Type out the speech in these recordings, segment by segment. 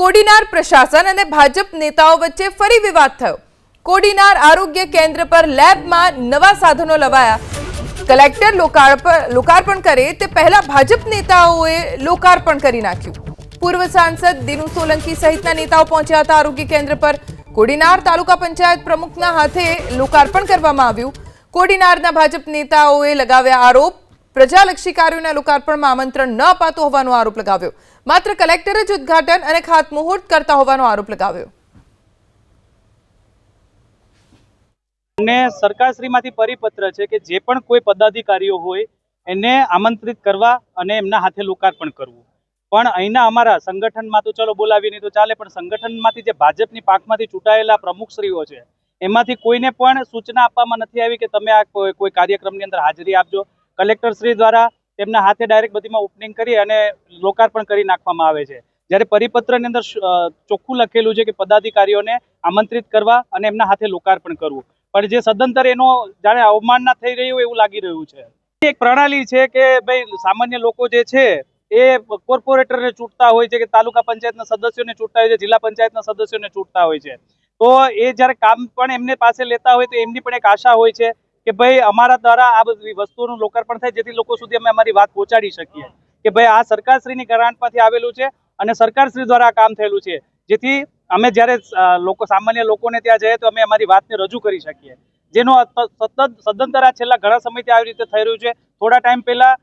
કોડીનાર પ્રશાસન અને ભાજપ નેતાઓ વચ્ચે ફરી વિવાદ થયો। કોડીનાર આરોગ્ય કેન્દ્ર પર લેબમાં નવા સાધનો લવાયા। કલેક્ટર લોકાર્પણ કરે તે પહેલા ભાજપ નેતાઓએ લોકાર્પણ કરી નાખ્યું। પૂર્વ સાંસદ દિનુ સોલંકી સહિતના નેતાઓ પહોંચ્યા હતા આરોગ્ય કેન્દ્ર પર। કોડીનાર તાલુકા પંચાયત પ્રમુખના હાથે લોકાર્પણ કરવામાં આવ્યું। કોડીનારના ભાજપ નેતાઓએ લગાવ્યા આરોપ। પ્રજાલક્ષી કાર્યોના લોકાર્પણમાં આમંત્રણ ન અપાતું હોવાનો આરોપ લગાવ્યો। માત્ર કલેક્ટર જ ઉદ્ઘાટન અને ખાતમુહૂર્ત કરતા હોવાનો આરોપ લગાવ્યો। અને સરકારશ્રીમાંથી પરિપત્ર છે કે જે પણ કોઈ પદાધિકારીઓ હોય એને આમંત્રિત કરવા અને એમના હાથે લોકાર્પણ કરવું। પણ અહીંના અમારા સંગઠનમાં તો ચલો બોલાવી નહીં તો ચાલે, પણ સંગઠનમાંથી જે ભાજપની પાંખમાંથી ચૂંટાયેલા પ્રમુખશ્રીઓ છે એમાંથી કોઈને પણ સૂચના આપવામાં નથી આવી કે તમે આ કોઈ કાર્યક્રમની અંદર હાજરી આપજો। કલેક્ટરશ્રી દ્વારા તેમના હાથે ડાયરેક્ટ બધીમાં ઓપનિંગ કરી અને લોકાર્પણ કરી નાખવામાં આવે છે। જ્યારે પરિપત્રની અંદર ચોખ્ખું લખેલું છે કે પદાધિકારીઓને આમંત્રિત કરવા અને એમના હાથે લોકાર્પણ કરવું, પણ જે સદંતર એનો જાણે અવમાનના થઈ રહ્યું એવું લાગી રહ્યું છે। એક પ્રણાલી છે કે ભાઈ સામાન્ય લોકો જે છે એ કોર્પોરેટરને ચૂંટતા હોય છે કે તાલુકા પંચાયતના સદસ્યોને ચૂંટતા હોય છે, જિલ્લા પંચાયતના સદસ્યોને ચૂંટતા હોય છે। તો એ જ્યારે કામ પણ એમને પાસે લેતા હોય તો એમની પણ એક આશા હોય છે કે ભાઈ અમારા દ્વારા આ બધી વસ્તુઓનું લોકાર્પણ થાય જેથી લોકો સુધી અમે અમારી વાત પહોંચાડી શકીએ કે ભાઈ આ સરકારશ્રીની ગ્રાન્ટમાંથી આવેલું છે અને સરકારશ્રી દ્વારા આ કામ થયેલું છે, જેથી અમે જ્યારે સામાન્ય લોકોને ત્યાં જઈએ તો અમે અમારી વાતને રજૂ કરી શકીએ। જેનો સદંતર આ છેલ્લા ઘણા સમયથી આવી રીતે થઈ રહ્યું છે। થોડા ટાઈમ પહેલા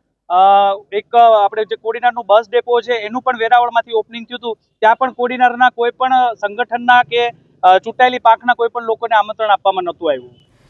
એક આપણે જે કોડીનારનું બસ ડેપો છે એનું પણ વેરાવળમાંથી ઓપનિંગ થયું હતું, ત્યાં પણ કોડીનારના કોઈ પણ સંગઠનના કે ચૂંટાયેલી પાંખના કોઈ પણ લોકોને આમંત્રણ આપવામાં નહોતું આવ્યું।